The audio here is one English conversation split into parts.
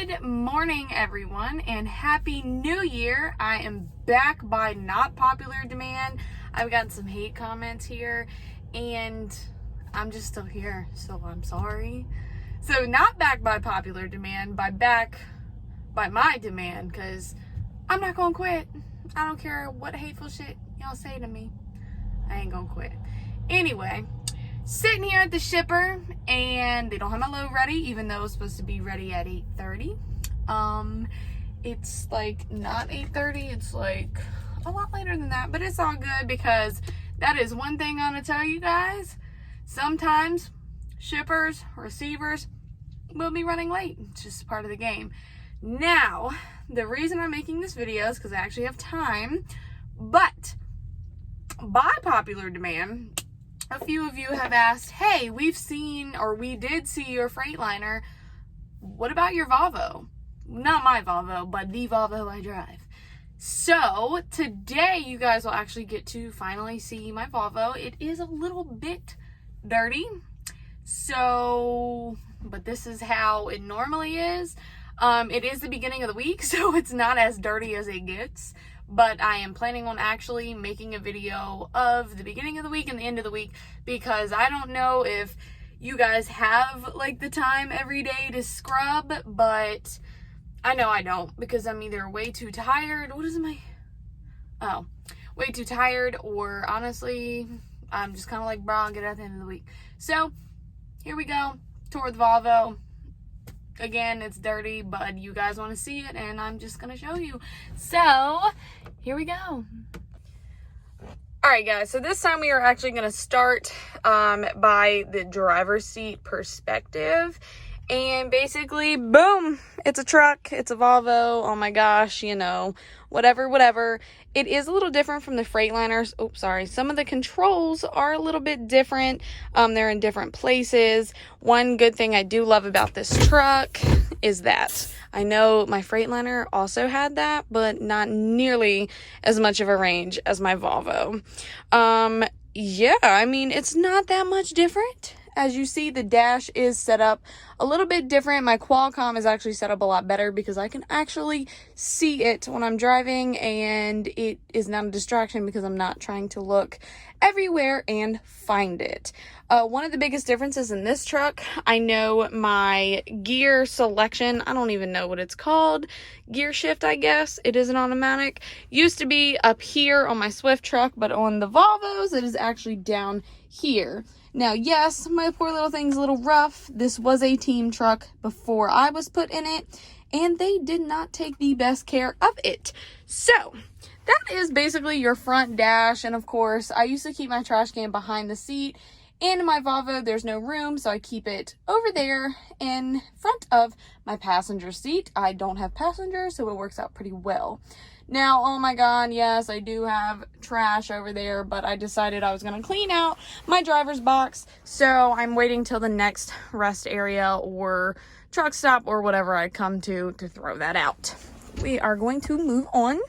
Good morning, everyone, and Happy New Year. I am back by not popular demand. I've gotten some hate comments here, and I'm just still here, so I'm sorry. So not back by popular demand, back by my demand, because I'm not gonna quit. I don't care what hateful shit y'all say to me. I ain't gonna quit. Anyway, sitting here at the shipper, and they don't have my load ready, even though it's supposed to be ready at 8:30. It's like not 8:30, it's like a lot later than that, but it's all good because that is one thing I'm gonna tell you guys. Sometimes shippers, receivers will be running late. It's just part of the game. Now, the reason I'm making this video is because I actually have time, but by popular demand, a few of you have asked, hey, we did see your Freightliner. What about your Volvo? Not my Volvo, but the Volvo I drive. So today you guys will actually get to finally see my Volvo. It is a little bit dirty. But this is how it normally is. It is the beginning of the week, so it's not as dirty as it gets. But I am planning on actually making a video of the beginning of the week and the end of the week, because I don't know if you guys have like the time every day to scrub, but I know I don't, because I'm either way too tired. Way too tired, or honestly, I'm just kind of like, bro, I'll get it at the end of the week. So here we go, tour the Volvo. Again, it's dirty, but you guys want to see it, and I'm just going to show you. So, here we go. Alright guys, so this time we are actually going to start by the driver's seat perspective. And basically, boom, it's a truck, it's a Volvo, oh my gosh, you know, whatever. It is a little different from the Freightliners. Oops, sorry. Some of the controls are a little bit different. They're in different places. One good thing I do love about this truck is that I know my Freightliner also had that, but not nearly as much of a range as my Volvo. Yeah, I mean, it's not that much different. As you see, the dash is set up a little bit different. My Qualcomm is actually set up a lot better because I can actually see it when I'm driving, and it is not a distraction because I'm not trying to look everywhere and find it. One of the biggest differences in this truck, I know my gear selection, I don't even know what it's called, gear shift, I guess. It is an automatic. Used to be up here on my Swift truck, but on the Volvos, it is actually down here. Now, yes, my poor little thing's a little rough. This was a team truck before I was put in it, and they did not take the best care of it. So, that is basically your front dash, and of course, I used to keep my trash can behind the seat. In my Volvo, there's no room, so I keep it over there in front of my passenger seat. I don't have passengers, so it works out pretty well. Now, oh my god, yes, I do have trash over there, but I decided I was going to clean out my driver's box, so I'm waiting till the next rest area or truck stop or whatever I come to throw that out. We are going to move on.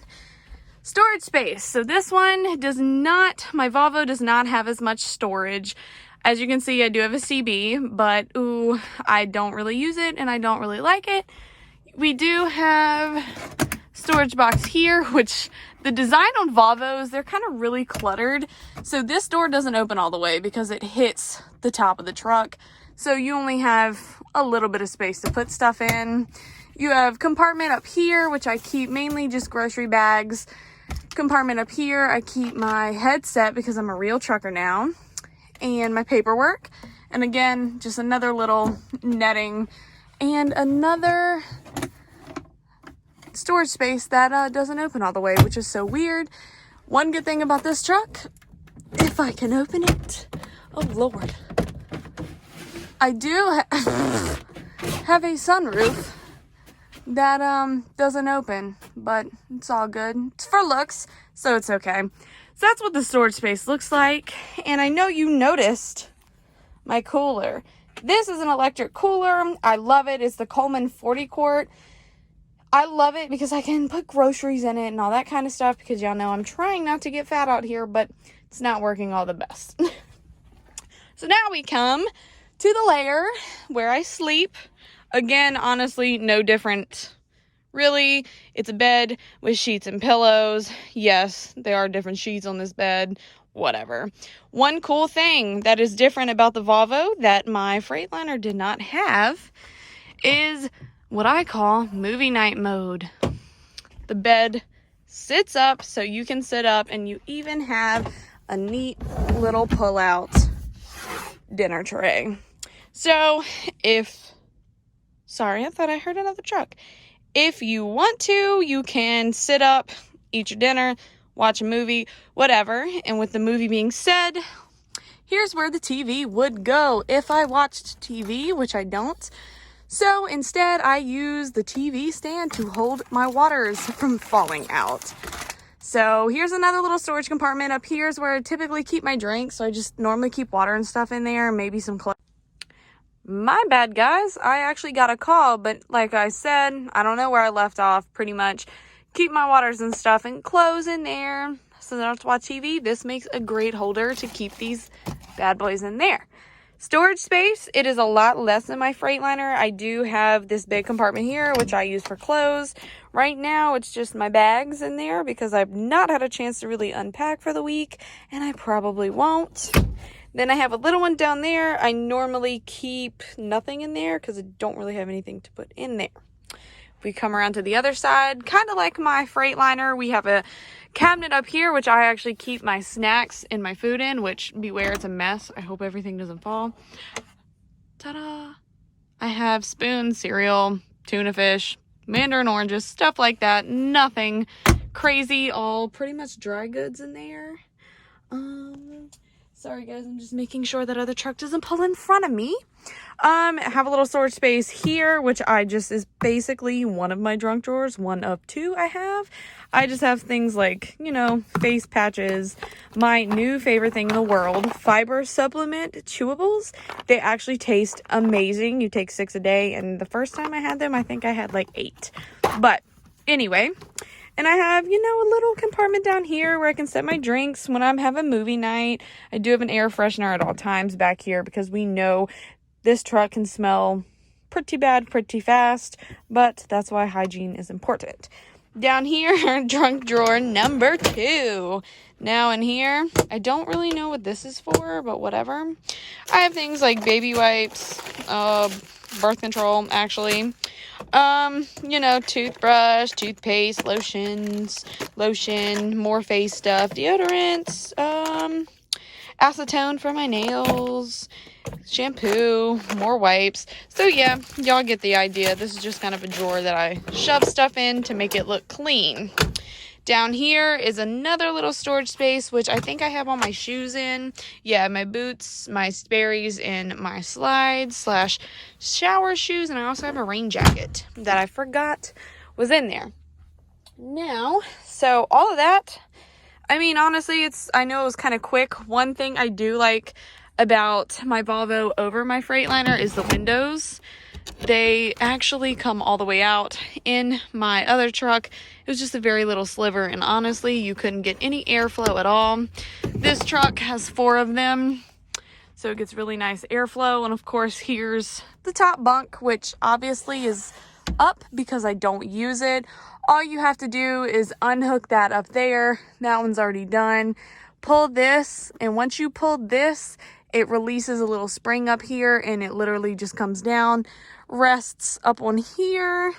Storage space. So this one my Volvo does not have as much storage. As you can see, I do have a CB, but ooh, I don't really use it and I don't really like it. We do have storage box here, which the design on Volvos, they're kind of really cluttered. So this door doesn't open all the way because it hits the top of the truck. So you only have a little bit of space to put stuff in. You have compartment up here, which I keep mainly just grocery bags. Compartment up here, I keep my headset because I'm a real trucker now, and my paperwork. And again, just another little netting and another storage space that doesn't open all the way, which is so weird. One good thing about this truck, if I can open it, oh lord, I do have a sunroof that doesn't open, but it's all good. It's for looks, so it's okay. So that's what the storage space looks like. And I know you noticed my cooler. This is an electric cooler. I love it. It's the Coleman 40 quart. I love it because I can put groceries in it and all that kind of stuff, because y'all know I'm trying not to get fat out here, but it's not working all the best. So now we come to the layer where I sleep. Again, honestly, no different. Really, it's a bed with sheets and pillows. Yes, there are different sheets on this bed. Whatever. One cool thing that is different about the Volvo that my Freightliner did not have is what I call movie night mode. The bed sits up so you can sit up, and you even have a neat little pull-out dinner tray. So sorry, I thought I heard another truck. If you want to, you can sit up, eat your dinner, watch a movie, whatever. And with the movie being said, here's where the TV would go if I watched TV, which I don't. So instead, I use the TV stand to hold my waters from falling out. So here's another little storage compartment. Up here is where I typically keep my drinks. So I just normally keep water and stuff in there, maybe some clothes. My bad, guys. I actually got a call, but like I said, I don't know where I left off. Pretty much keep my waters and stuff and clothes in there so that I don't have to watch TV. This makes a great holder to keep these bad boys in there. Storage space, it is a lot less than my Freightliner. I do have this big compartment here, which I use for clothes. Right now, it's just my bags in there because I've not had a chance to really unpack for the week, and I probably won't. Then I have a little one down there. I normally keep nothing in there because I don't really have anything to put in there. If we come around to the other side, kind of like my Freightliner, we have a cabinet up here, which I actually keep my snacks and my food in, which beware, it's a mess. I hope everything doesn't fall. Ta-da! I have spoons, cereal, tuna fish, mandarin oranges, stuff like that. Nothing crazy, all pretty much dry goods in there. Sorry guys, I'm just making sure that other truck doesn't pull in front of me. I have a little storage space here, which is basically one of my junk drawers, one of two I have. I just have things like, face patches, my new favorite thing in the world, fiber supplement chewables. They actually taste amazing. You take 6 a day, and the first time I had them, I think I had like 8. But anyway, and I have, a little compartment down here where I can set my drinks when I'm having movie night. I do have an air freshener at all times back here because we know this truck can smell pretty bad pretty fast, but that's why hygiene is important. Down here, trunk drawer number 2. Now in here, I don't really know what this is for, but whatever. I have things like baby wipes, birth control, actually. Toothbrush, toothpaste, lotion, more face stuff, deodorants, acetone for my nails, shampoo, more wipes. So yeah, y'all get the idea. This is just kind of a drawer that I shove stuff in to make it look clean. Down here is another little storage space, which I think I have all my shoes in. Yeah, my boots, my Sperry's, and my slides / shower shoes. And I also have a rain jacket that I forgot was in there. Now, so all of that, I mean, honestly, I know it was kind of quick. One thing I do like about my Volvo over my Freightliner is the windows. They actually come all the way out. In my other truck, it was just a very little sliver, and honestly, you couldn't get any airflow at all. This truck has 4 of them, so it gets really nice airflow. And of course, here's the top bunk, which obviously is up because I don't use it. All you have to do is unhook that up there. That one's already done. Pull this, and once you pull this, it releases a little spring up here, and it literally just comes down, rests up on here,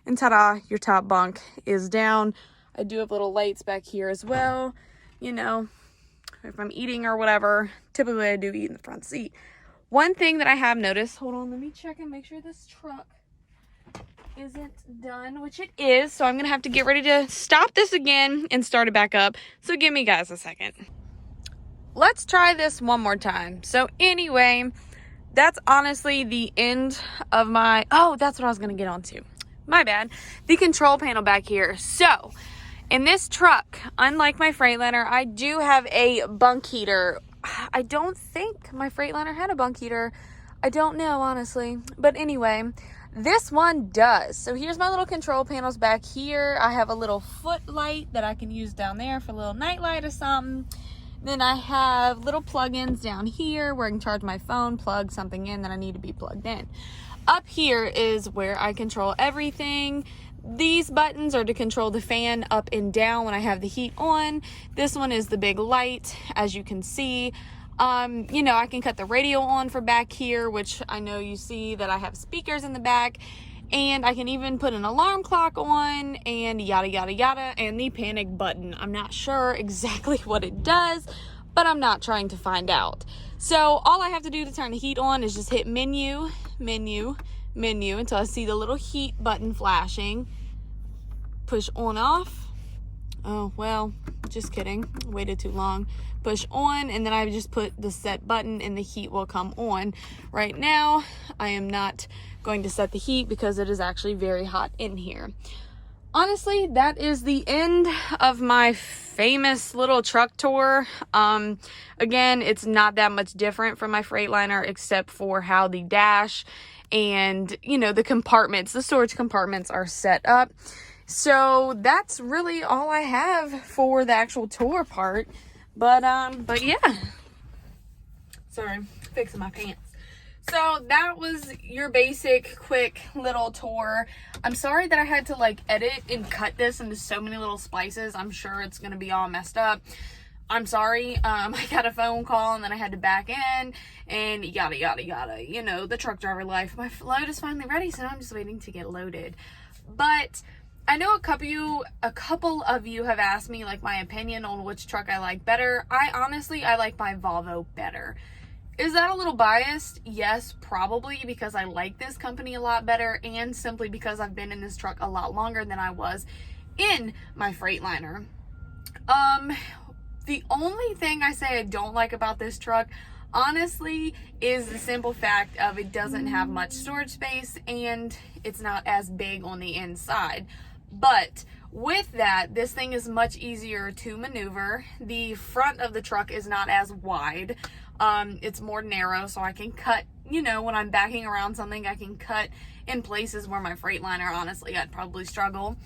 and ta-da, your top bunk is down. I do have little lights back here as well. If I'm eating or whatever, typically I do eat in the front seat. One thing that I have noticed, hold on, let me check and make sure this truck isn't done, which it is, so I'm gonna have to get ready to stop this again and start it back up. So give me guys a second. Let's try this one more time. So anyway, that's honestly the end of my, that's what I was going to get onto. My bad. The control panel back here. So in this truck, unlike my Freightliner, I do have a bunk heater. I don't think my Freightliner had a bunk heater. I don't know, honestly. But anyway, this one does. So here's my little control panels back here. I have a little foot light that I can use down there for a little night light or something. Then I have little plug-ins down here where I can charge my phone, plug something in that I need to be plugged in. Up here is where I control everything. These buttons are to control the fan up and down when I have the heat on. This one is the big light, as you can see. You know, I can cut the radio on for back here, which I know you see that I have speakers in the back. And I can even put an alarm clock on and yada, yada, yada. And the panic button, I'm not sure exactly what it does, but I'm not trying to find out. So all I have to do to turn the heat on is just hit menu, menu, menu until I see the little heat button flashing. Push on, off. Oh, well, just kidding. Waited too long. Push on, and then I just put the set button and the heat will come on. Right now, I am not going to set the heat because it is actually very hot in here. Honestly, that is the end of my famous little truck tour. Again, it's not that much different from my Freightliner except for how the dash and, you know, the compartments, the storage compartments are set up. So that's really all I have for the actual tour part. But yeah. Sorry, fixing my pants. So that was your basic quick little tour. I'm sorry that I had to like edit and cut this into so many little splices. I'm sure it's gonna be all messed up. I'm sorry. I got a phone call and then I had to back in and yada yada yada. You know, the truck driver life. My load is finally ready, so now I'm just waiting to get loaded. But I know a couple of you have asked me like my opinion on which truck I like better. I like my Volvo better. Is that a little biased? Yes, probably, because I like this company a lot better and simply because I've been in this truck a lot longer than I was in my Freightliner. The only thing I say I don't like about this truck, honestly, is the simple fact of it doesn't have much storage space and it's not as big on the inside. But with that, this thing is much easier to maneuver. The front of the truck is not as wide. It's more narrow, so I can cut, you know, when I'm backing around something, I can cut in places where my Freightliner, honestly, I'd probably struggle.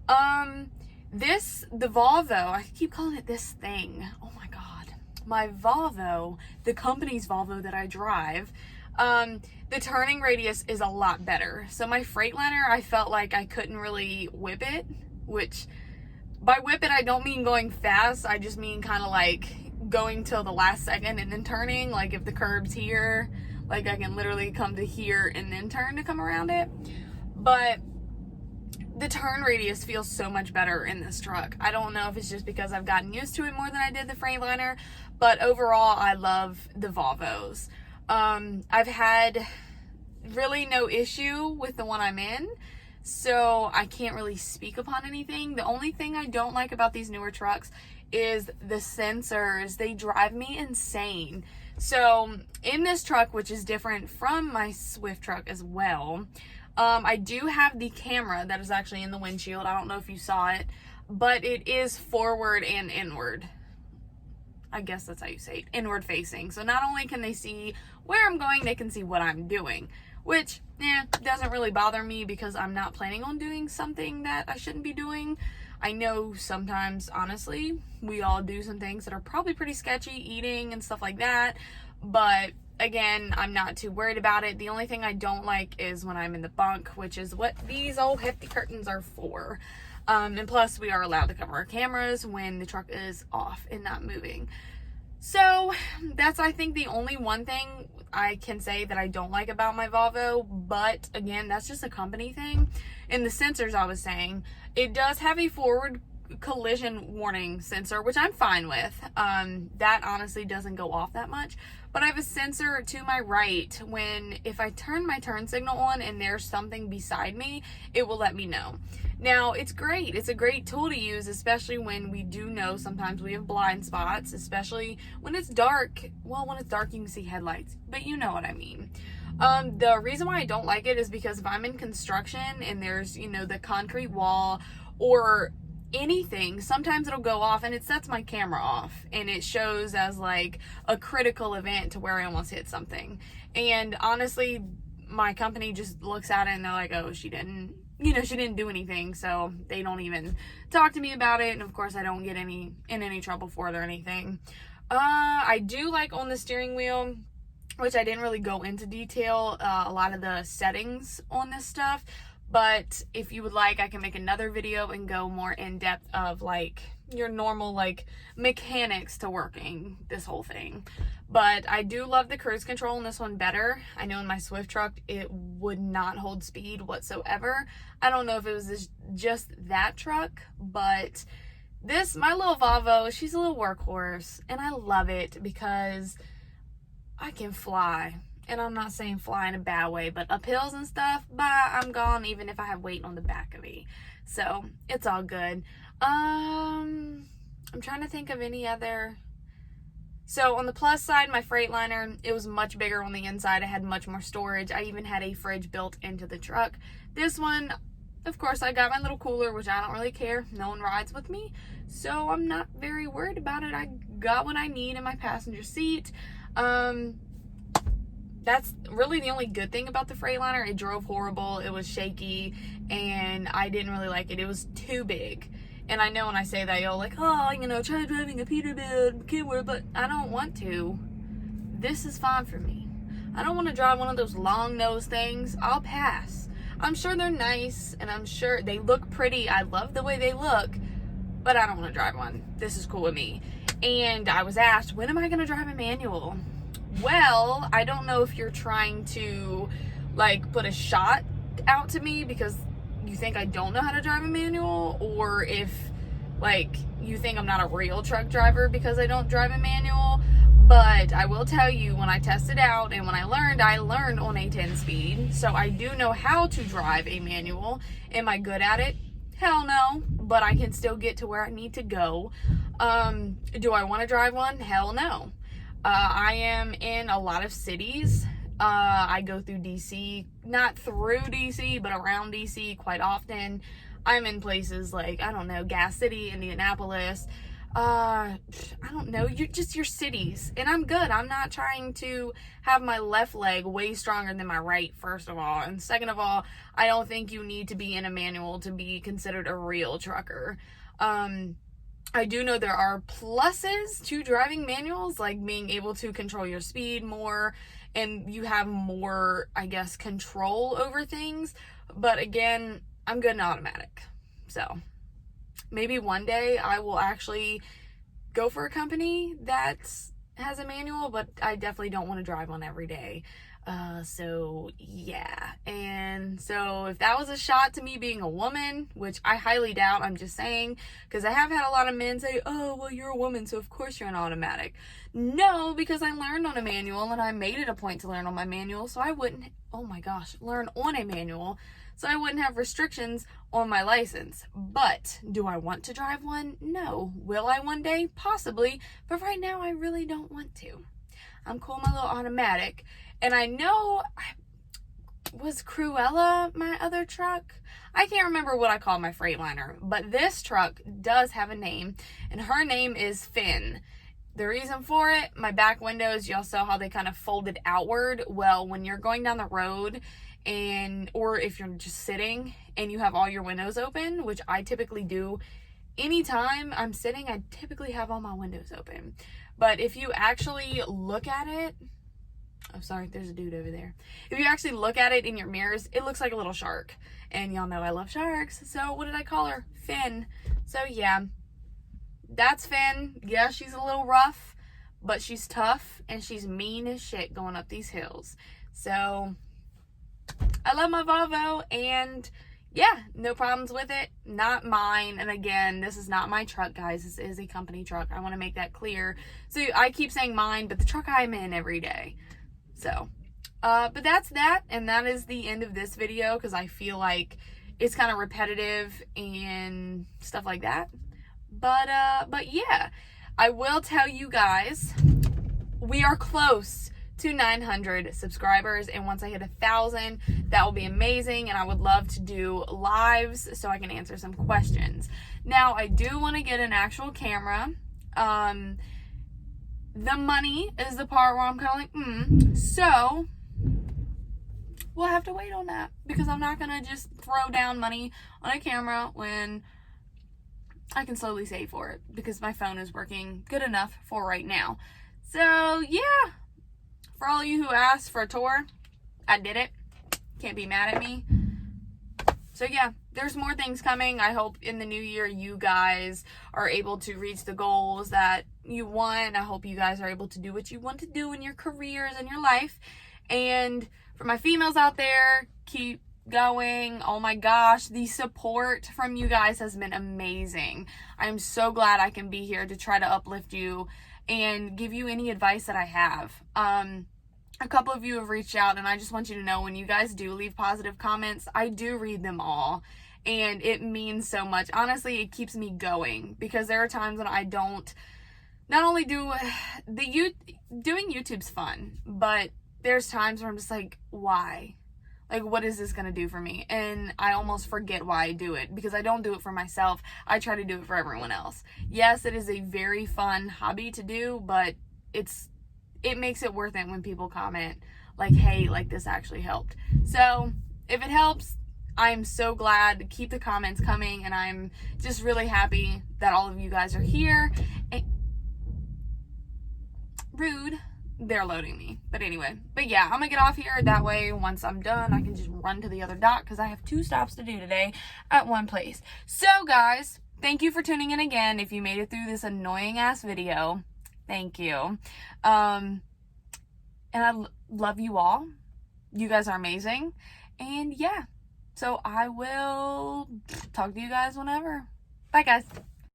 The Volvo, I keep calling it this thing. Oh my God. My Volvo, the company's Volvo that I drive, the turning radius is a lot better. So my Freightliner, I felt like I couldn't really whip it, which by whip it, I don't mean going fast. I just mean kind of like going till the last second and then turning. Like if the curb's here, like I can literally come to here and then turn to come around it. But the turn radius feels so much better in this truck. I don't know if it's just because I've gotten used to it more than I did the Freightliner, but overall I love the Volvos. I've had really no issue with the one I'm in, so I can't really speak upon anything. The only thing I don't like about these newer trucks is the sensors. They drive me insane. So in this truck, which is different from my Swift truck as well, I do have the camera that is actually in the windshield. I don't know if you saw it, but it is forward and inward. I guess that's how you say it, inward facing. So not only can they see where I'm going, they can see what I'm doing, which doesn't really bother me because I'm not planning on doing something that I shouldn't be doing. I know sometimes, honestly, we all do some things that are probably pretty sketchy, eating and stuff like that, but again, I'm not too worried about it. The only thing I don't like is when I'm in the bunk, which is what these old hefty curtains are for. And plus, we are allowed to cover our cameras when the truck is off and not moving. So that's, I think, the only one thing I can say that I don't like about my Volvo. But again, that's just a company thing. And the sensors, I was saying, it does have a forward collision warning sensor, which I'm fine with. That honestly doesn't go off that much. But I have a sensor to my right if I turn my turn signal on and there's something beside me, it will let me know. Now, it's great. It's a great tool to use, especially when we do know sometimes we have blind spots, especially when it's dark. Well, when it's dark, you can see headlights, but you know what I mean. The reason why I don't like it is because if I'm in construction and there's, you know, the concrete wall or anything, sometimes it'll go off and it sets my camera off and it shows as like a critical event to where I almost hit something. And honestly, my company just looks at it and they're like, oh, she didn't do anything, so they don't even talk to me about it. And of course I don't get in any trouble for it or anything. I do like on the steering wheel, which I didn't really go into detail, a lot of the settings on this stuff. But if you would like, I can make another video and go more in depth of like your normal like mechanics to working this whole thing. But I do love the cruise control in this one better. I know in my Swift truck it would not hold speed whatsoever. I don't know if it was just that truck, but this, my little Volvo, she's a little workhorse, and I love it because I can fly. And I'm not saying fly in a bad way, but up hills and stuff, I'm gone even if I have weight on the back of me. So it's all good. I'm trying to think of any other. So on the plus side, my Freightliner, it was much bigger on the inside. I had much more storage. I even had a fridge built into the truck. This one, of course, I got my little cooler, which I don't really care. No one rides with me, so I'm not very worried about it. I got what I need in my passenger seat. That's really the only good thing about the Freightliner. It drove horrible. It was shaky, and I didn't really like it. It was too big. And I know when I say that, y'all like, oh, you know, try driving a Peterbilt, Kenworth, but I don't want to. This is fine for me. I don't want to drive one of those long nose things. I'll pass. I'm sure they're nice, and I'm sure they look pretty. I love the way they look, but I don't want to drive one. This is cool with me. And I was asked, when am I going to drive a manual? Well, I don't know if you're trying to like put a shot out to me because you think I don't know how to drive a manual, or if like you think I'm not a real truck driver because I don't drive a manual. But I will tell you, when I tested out and when I learned on a 10 speed, so I do know how to drive a manual. Am I good at it? Hell no, but I can still get to where I need to go. Do I want to drive one? Hell no. I am in a lot of cities. I go through DC, not through DC, but around DC quite often. I'm in places like, I don't know, Gas City, Indianapolis. I don't know, just your cities. And I'm good. I'm not trying to have my left leg way stronger than my right, first of all. And second of all, I don't think you need to be in a manual to be considered a real trucker. I do know there are pluses to driving manuals, like being able to control your speed more, and you have more, I guess, control over things. But again, I'm good in automatic. So maybe one day I will actually go for a company that has a manual, but I definitely don't want to drive one every day. So yeah. And so if that was a shot to me being a woman, which I highly doubt, I'm just saying, because I have had a lot of men say, oh, well, you're a woman, so of course you're an automatic. No, because I learned on a manual, and I made it a point to learn on my manual, so I wouldn't, oh my gosh, learn on a manual, so I wouldn't have restrictions on my license. But do I want to drive one? No. Will I one day? Possibly. But right now, I really don't want to. I'm cool with my little automatic. And I know, was Cruella my other truck? I can't remember what I called my Freightliner, but this truck does have a name, and her name is Finn. The reason for it, my back windows, y'all saw how they kind of folded outward. Well, when you're going down the road, or if you're just sitting and you have all your windows open, which I typically do anytime I'm sitting, I typically have all my windows open. But if you actually look at it, oh, sorry, there's a dude over there. If you actually look at it in your mirrors, it looks like a little shark. And y'all know I love sharks. So what did I call her? Finn. So yeah, that's Finn. Yeah, she's a little rough, but she's tough and she's mean as shit going up these hills. So I love my Volvo, and yeah, no problems with it. Not mine. And again, this is not my truck, guys. This is a company truck. I want to make that clear. So I keep saying mine, but the truck I'm in every day. So, but that's that, and that is the end of this video, because I feel like it's kind of repetitive and stuff like that. But yeah, I will tell you guys, we are close to 900 subscribers, and once I hit 1,000, that will be amazing, and I would love to do lives so I can answer some questions. Now, I do want to get an actual camera. The money is the part where I'm kind of like, so we'll have to wait on that, because I'm not going to just throw down money on a camera when I can slowly save for it, because my phone is working good enough for right now. So yeah, for all you who asked for a tour, I did it. Can't be mad at me. So yeah, there's more things coming. I hope in the new year you guys are able to reach the goals that you want. I hope you guys are able to do what you want to do in your careers and your life. And for my females out there, keep going. Oh my gosh, the support from you guys has been amazing. I'm so glad I can be here to try to uplift you and give you any advice that I have. A couple of you have reached out, and I just want you to know, when you guys do leave positive comments, I do read them all, and it means so much. Honestly, it keeps me going, because there are times when I don't, not only do doing YouTube's fun, but there's times where I'm just like, why? Like, what is this gonna do for me? And I almost forget why I do it, because I don't do it for myself. I try to do it for everyone else. Yes, it is a very fun hobby to do, but it makes it worth it when people comment like, hey, like, this actually helped. So if it helps, I'm so glad. Keep the comments coming, and I'm just really happy that all of you guys are here. Rude. They're loading me. But anyway, yeah, I'm gonna get off here. That way, once I'm done, I can just run to the other dock, because I have 2 stops to do today at one place. So guys, thank you for tuning in again. If you made it through this annoying ass video, thank you. And I love you all. You guys are amazing. And yeah, so I will talk to you guys whenever. Bye guys.